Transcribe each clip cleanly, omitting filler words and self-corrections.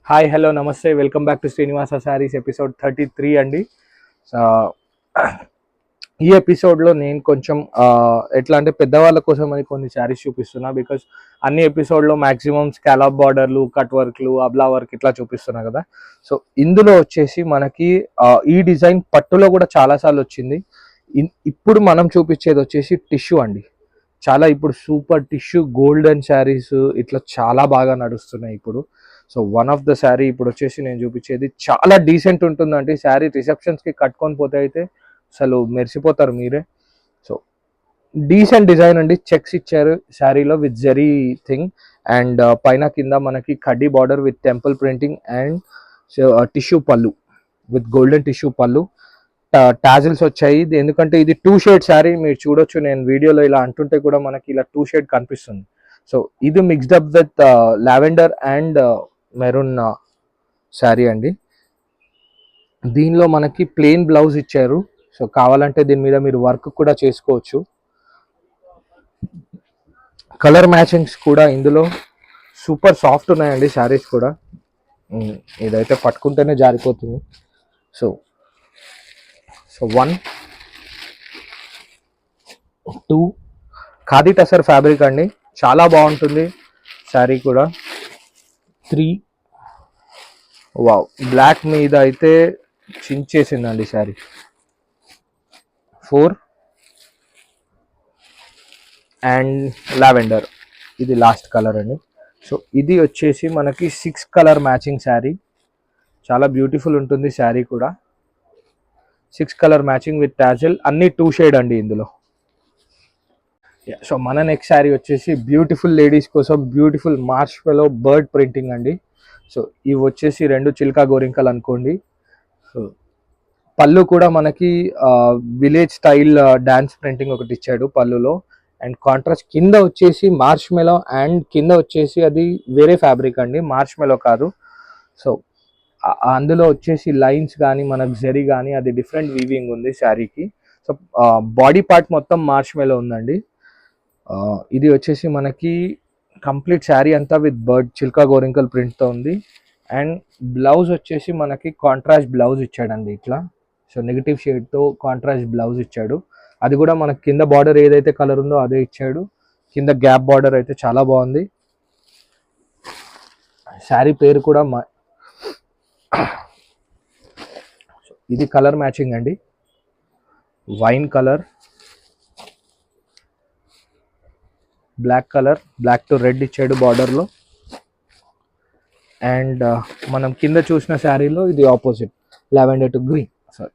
Hi hello నమస్తే welcome back to Srinivasa saris episode 33 అండి. So ఈ ఎపిసోడ్లో నేను కొంచెం ఎట్లా అంటే పెద్దవాళ్ళ కోసం అని కొన్ని శారీస్ చూపిస్తున్నా. బికాస్ అన్ని ఎపిసోడ్లో మ్యాక్సిమం స్కాలప్ బార్డర్లు, కట్ వర్క్లు, అబ్లా వర్క్ ఇట్లా చూపిస్తున్నా కదా. సో ఇందులో వచ్చేసి మనకి ఈ డిజైన్ పట్టులో కూడా చాలాసార్లు వచ్చింది. ఇప్పుడు మనం చూపించేది వచ్చేసి టిష్యూ అండి. చాలా ఇప్పుడు సూపర్ టిష్యూ గోల్డెన్ శారీస్ ఇట్లా చాలా బాగా నడుస్తున్నాయి ఇప్పుడు. So one of the sari ఇప్పుడు వచ్చేసి నేను చూపించేది చాలా డీసెంట్ ఉంటుందండి. శారీ రిసెప్షన్స్కి కట్టుకొని పోతే అయితే అసలు మెరిసిపోతారు మీరే. సో డీసెంట్ డిజైన్ అండి. చెక్స్ ఇచ్చారు శారీలో విత్ జెరీ థింగ్ అండ్ పైన కింద మనకి కడ్డీ border with temple printing and tissue పళ్ళు విత్ గోల్డెన్ టిష్యూ పళ్ళు. టాజిల్స్ వచ్చాయి. ఎందుకంటే ఇది 2 షేడ్ శారీ మీరు చూడొచ్చు. నేను వీడియోలో ఇలా అంటుంటే కూడా మనకి ఇలా 2 షేడ్ కనిపిస్తుంది. సో ఇది mixed up with lavender and maroon sari అండి. దీనిలో మనకి ప్లెయిన్ బ్లౌజ్ ఇచ్చారు. సో కావాలంటే దీని మీద మీరు వర్క్ కూడా చేసుకోవచ్చు. కలర్ మ్యాచింగ్స్ కూడా ఇందులో సూపర్ సాఫ్ట్ ఉన్నాయండి శారీస్ కూడా. ఇదైతే పట్టుకుంటేనే జారిపోతుంది. సో 1 2 ఖాదీ టసర్ ఫ్యాబ్రిక్ అండి, చాలా బాగుంటుంది శారీ కూడా. 3 వావ్, బ్లాక్ మీద అయితే చించేసిందండి శారీ. 4 అండ్ లావెండర్, ఇది లాస్ట్ కలర్ అండి. సో ఇది వచ్చేసి మనకి 6 కలర్ మ్యాచింగ్ శారీ. చాలా బ్యూటిఫుల్ ఉంటుంది శారీ కూడా. 6 కలర్ మ్యాచింగ్ విత్ టాజిల్, అన్ని 2 షేడ్ అండి ఇందులో. సో మన నెక్స్ట్ శారీ వచ్చేసి బ్యూటిఫుల్ లేడీస్ కోసం బ్యూటిఫుల్ మార్ష్మెలో బర్డ్ ప్రింటింగ్ అండి. సో ఇవి వచ్చేసి 2 చిల్కా గోరింకలు అనుకోండి. సో పళ్ళు కూడా మనకి విలేజ్ స్టైల్ డాన్స్ ప్రింటింగ్ ఒకటి ఇచ్చాడు పళ్ళులో. అండ్ కాంట్రాస్ట్ కింద వచ్చేసి మార్ష్మెలో అండ్ కింద వచ్చేసి అది వేరే ఫ్యాబ్రిక్ అండి, మార్ష్మెలో కాదు. సో అందులో వచ్చేసి లైన్స్ కానీ మనకు జరీ కానీ అది డిఫరెంట్ వీవింగ్ ఉంది శారీకి. సో బాడీ పార్ట్ మొత్తం మార్ష్మెలో ఉందండి. ఇది వచ్చేసి మనకి కంప్లీట్ శారీ అంతా విత్ బర్డ్ చిల్కా గోరింకల్ ప్రింట్తో ఉంది. అండ్ బ్లౌజ్ వచ్చేసి మనకి కాంట్రాస్ట్ బ్లౌజ్ ఇచ్చాడండి ఇట్లా. సో నెగిటివ్ షేడ్తో కాంట్రాస్ట్ బ్లౌజ్ ఇచ్చాడు. అది కూడా మనకి కింద బార్డర్ ఏదైతే కలర్ ఉందో అదే ఇచ్చాడు. కింద గ్యాప్ బార్డర్ అయితే చాలా బాగుంది. శారీ పేరు కూడా ఇది కలర్ మ్యాచింగ్ అండి, wine colour, black colour, black to red ఇచ్చాడు బార్డర్లో. అండ్ మనం కింద చూసిన శారీలో ఇది opposite, lavender to green. Sorry,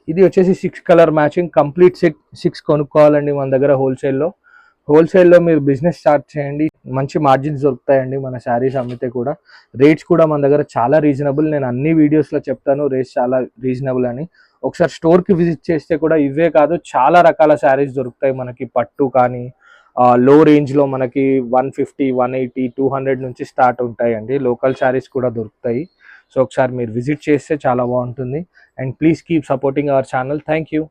ఇది వచ్చేసి 6 కలర్ మ్యాచింగ్. కంప్లీట్ సెట్ 6 కొనుక్కోవాలండి మన దగ్గర హోల్సేల్లో మీరు బిజినెస్ స్టార్ట్ చేయండి, మంచి మార్జిన్స్ దొరుకుతాయండి మన శారీస్ అమ్మితే కూడా. రేట్స్ కూడా మన దగ్గర చాలా రీజనబుల్. నేను అన్ని వీడియోస్లో చెప్తాను రేట్స్ చాలా రీజనబుల్ అని. ఒకసారి స్టోర్కి విజిట్ చేస్తే కూడా ఇవే కాదు చాలా రకాల శారీస్ దొరుకుతాయి మనకి. పట్టు కానీ లో రేంజ్లో మనకి 150, 180, 200 నుంచి స్టార్ట్ ఉంటాయండి. లోకల్ శారీస్ కూడా దొరుకుతాయి. సో ఒకసారి మీరు విజిట్ చేస్తే చాలా బాగుంటుంది. And please keep supporting our channel. Thank you.